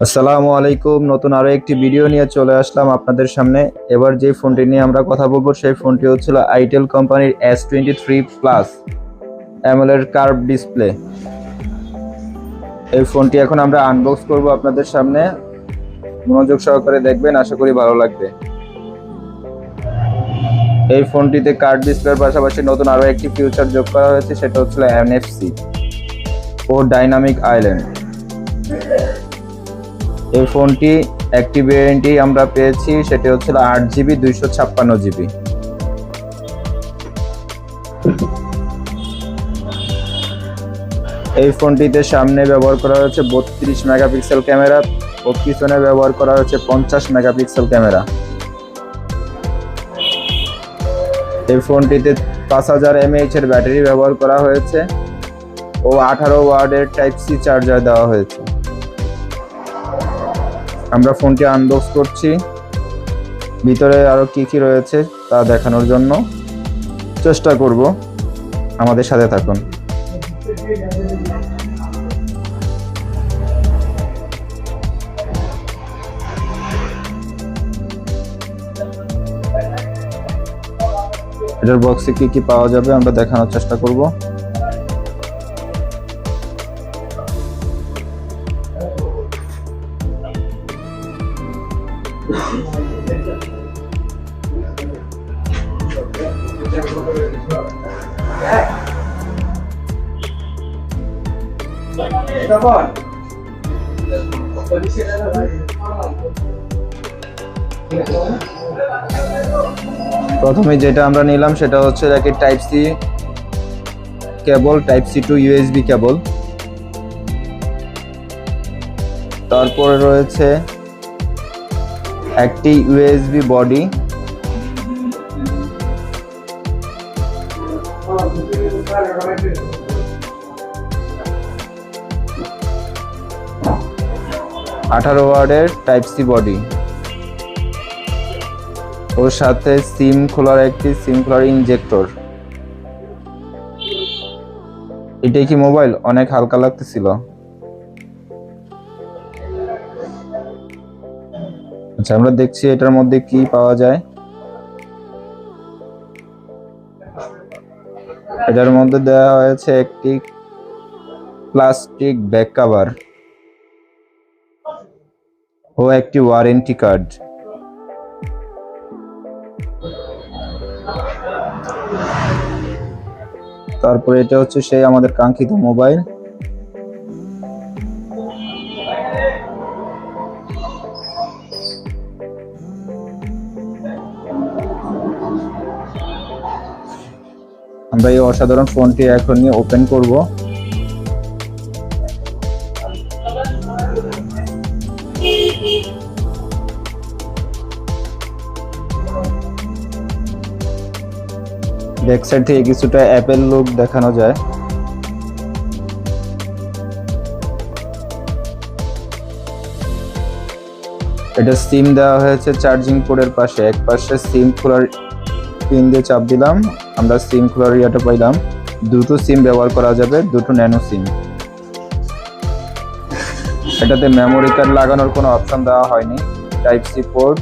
আসসালামু আলাইকুম। নতুন আরো একটি ভিডিও নিয়ে চলে আসলাম আপনাদের সামনে। এবার যে ফোনটি নিয়ে আমরা কথা বলবো সেই ফোনটি হচ্ছিল আইটেল কোম্পানির S23 plus AMOLED curve display. এই ফোনটি এখন আমরা আনবক্স করব আপনাদের সামনে। মনোযোগ সহকারে দেখবেন, আশা করি ভালো লাগবে। এই ফোনটিতে কার্ভ ডিসপ্লের পাশাপাশি নতুন আরো একটি ফিচার যোগ করা হয়েছে, সেটা হচ্ছিল NFC ও ডাইনামিক আইল্যান্ড। এই ফোনটি একটি ভেরিয়েন্টই আমরা পেয়েছি, সেটি হচ্ছিল 8GB 256GB। এই ফোনটিতে সামনে ব্যবহার করা হয়েছে 32 মেগাপিক্সেল ক্যামেরা ও পিছনে ব্যবহার করা হয়েছে 50 মেগাপিক্সেল ক্যামেরা। এই ফোনটিতে 5000 mAh এর ব্যাটারি ব্যবহার করা হয়েছে ও 18 ওয়াটের টাইপ সি চার্জার দেওয়া হয়েছে। আমরা ফোনটি আনবক্স করছি, ভিতরে আরো কি কি রয়েছে তা দেখানোর জন্য চেষ্টা করব। আমাদের সাথে থাকুন। এটার বক্সে কি কি পাওয়া যাবে আমরা দেখানোর চেষ্টা করব। প্রথমে যেটা আমরা নিলাম সেটা হচ্ছে একটি type C cable, type C to USB cable. তারপরে রয়েছে একটি USB বডি, আঠারো ওয়াটের টাইপ সি বডি। ওর সাথে সিম খোলার ইনজেক্টর। এটাই কি মোবাইল? অনেক হালকা লাগতেছিল। আচ্ছা, আমরা দেখছি এটার মধ্যে কি পাওয়া যায়। এটার মধ্যে দেওয়া হয়েছে একটি প্লাস্টিক ব্যাক কভার ও একটি ওয়ারেন্টি কার্ড। তারপরে এটা হচ্ছে সেই আমাদের কাঙ্ক্ষিত মোবাইল। আমরা এই অসাধারণ ফোনটি এখনই ওপেন করব। ব্যাক সাইড থেকে কিছুটা অ্যাপেল লুক দেখানো যায়। এটা সিম দেওয়া হয়েছে চার্জিং পোর্টের পাশে। এক পাশে সিম খোলার পিন দিয়ে চাপ দিলাম, আমরা সিম খোলার ইয়াটা পাইলাম। দুটো সিম ব্যবহার করা যাবে, দুটো ন্যানো সিম। এটাতে মেমোরি কার্ড লাগানোর কোনো অপশন দেওয়া হয়নি। টাইপ সি পোর্ট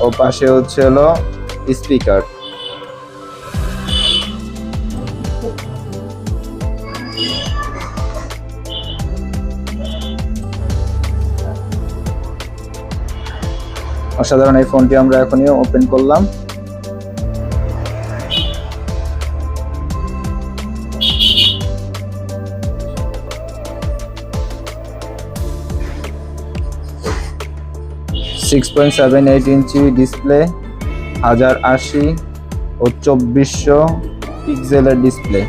ও পাশে হচ্ছে হলো স্পিকার। অসাধারণ এই ফোনটি আমরা এখনই ওপেন করলাম। ইঞ্চি ডিসপ্লে, 1080 ও 2400 পিক্সেলের ডিসপ্লে।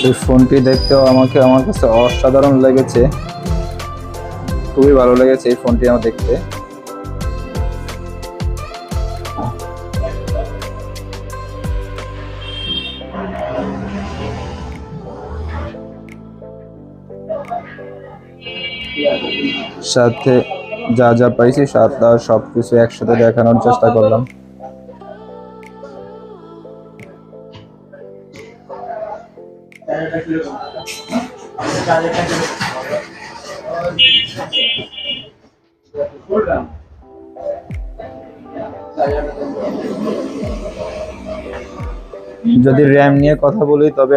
এই ফোনটি দেখতেও আমার কাছে অসাধারণ লেগেছে। খুবই ভালো লেগেছে এই ফোনটি আমার দেখতে। সাথে যা যা পাইছি সবকিছু একসাথে দেখানোর চেষ্টা করলাম। যদি র্যাম নিয়ে কথা বলি তবে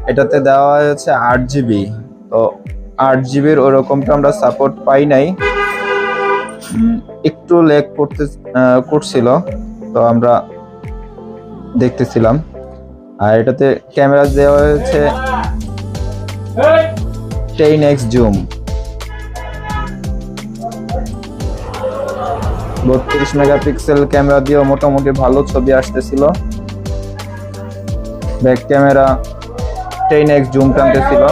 এটাতে দেওয়া হয়েছে 8GB। তো 8GBর ওরকমটা আমরা সাপোর্ট পাই নাই, একটু ল্যাগ করছিল, তো আমরা দেখতেছিলাম। আর এটাতে ক্যামেরা দেওয়া হয়েছে 10x জুম, 32 মেগাপিক্সেল ক্যামেরা দিয়েও মোটামুটি ভালো ছবি আসতেছিল। ব্যাক ক্যামেরা 10x জুম টানতেছিল।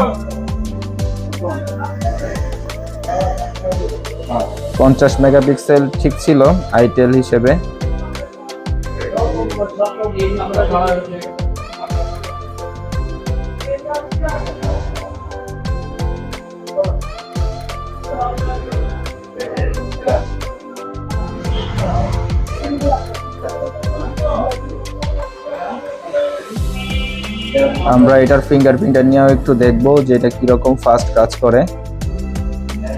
50 মেগাপিক্সেল ঠিক ছিল আইটেল হিসেবে। আমরা এটার ফিঙ্গারপ্রিন্টটা নিয়েও একটু দেখবো যে এটা কিরকম ফাস্ট কাজ করে।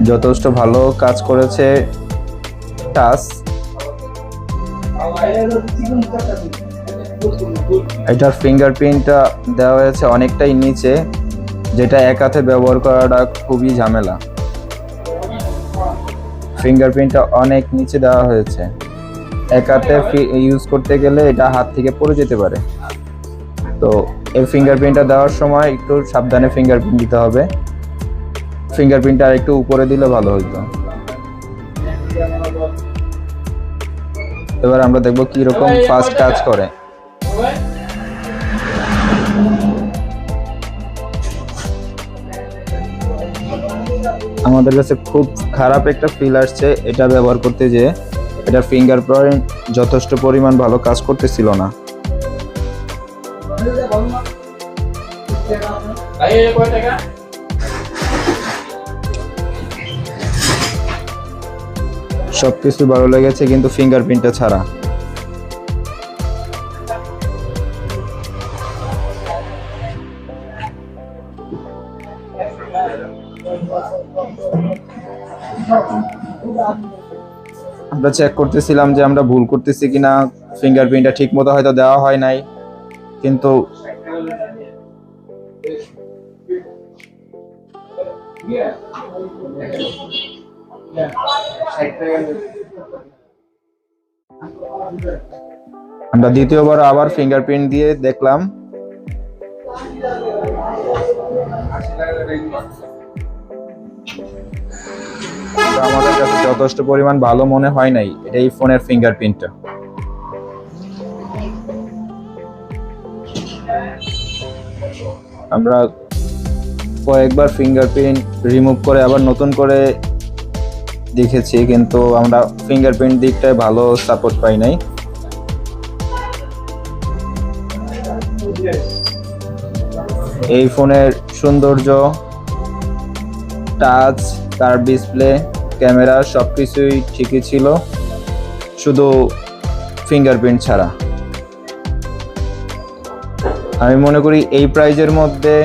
যথেষ্ট ভালো কাজ করেছে টাচ। এটার ফিঙ্গারপ্রিন্টটা দেওয়া হয়েছে অনেকটাই নিচে, যেটা এক হাতে ব্যবহার করাটা খুবই ঝামেলা। ফিঙ্গারপ্রিন্টটা অনেক নিচে দেওয়া হয়েছে, এক হাতে ইউজ করতে গেলে এটা হাত থেকে পড়ে যেতে পারে। তো এই ফিঙ্গারপ্রিন্টটা দেওয়ার সময় একটু সাবধানে ফিঙ্গারপ্রিন্ট দিতে হবে। ফিঙ্গারপ্রিন্টটা আর একটু উপরে দিলে ভালো হতো। এবার আমরা দেখবো কি রকম ফাস্ট কাজ করে। আমাদের কাছে খুব খারাপ একটা ফিল আসছে এটা ব্যবহার করতে, যে এটা ফিঙ্গারপ্রিন্ট যথেষ্ট পরিমাণ ভালো কাজ করতেছিল না। সবকিছু ভালো লেগেছে কিন্তু ফিঙ্গারপ্রিন্টটা ছাড়া। আমরা চেক করতেছিলাম যে আমরা ভুল করতেছি কিনা, ফিঙ্গারপ্রিন্টটা ঠিক মতো হয়তো দেওয়া হয় নাই, কিন্তু আমরা দ্বিতীয়বার আবার ফিঙ্গারপ্রিন্ট দিয়ে দেখলাম। আমাদের কাছে যথেষ্ট পরিমাণ ভালো মনে হয় নাই এই ফোনের ফিঙ্গারপ্রিন্টটা। আমরা কয়েকবার ফিঙ্গারপ্রিন্ট রিমুভ করে আবার নতুন করে দেখেছি, কিন্তু আমরা ফিঙ্গারপ্রিন্ট দিকটায় ভালো সাপোর্ট পাই নাই। এই ফোনের সৌন্দর্য, টাচ, কার্ভ ডিসপ্লে, ক্যামেরা সবকিছুই ঠিকই ছিল, শুধু ফিঙ্গারপ্রিন্ট ছাড়া। আমি মনে করি এই প্রাইজের মধ্যে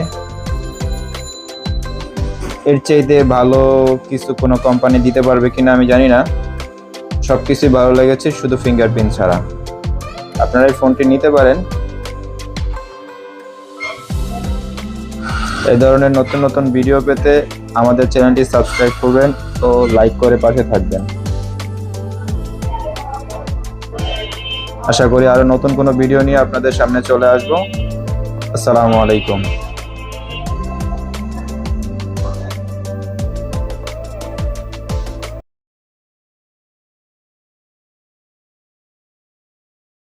এর চাইতে ভালো কিছু কোনো কোম্পানি দিতে পারবে কিনা আমি জানি না। সবকিছুই ভালো লেগেছে শুধু ফিঙ্গারপ্রিন্ট ছাড়া। আপনারা এই ফোনটি নিতে পারেন। এই ধরনের নতুন নতুন ভিডিও পেতে আমাদের চ্যানেলটি সাবস্ক্রাইব করবেন ও লাইক করে পাশে থাকবেন। আশা করি আরো নতুন কোনো ভিডিও নিয়ে আপনাদের সামনে চলে আসবো। আসসালামু আলাইকুম।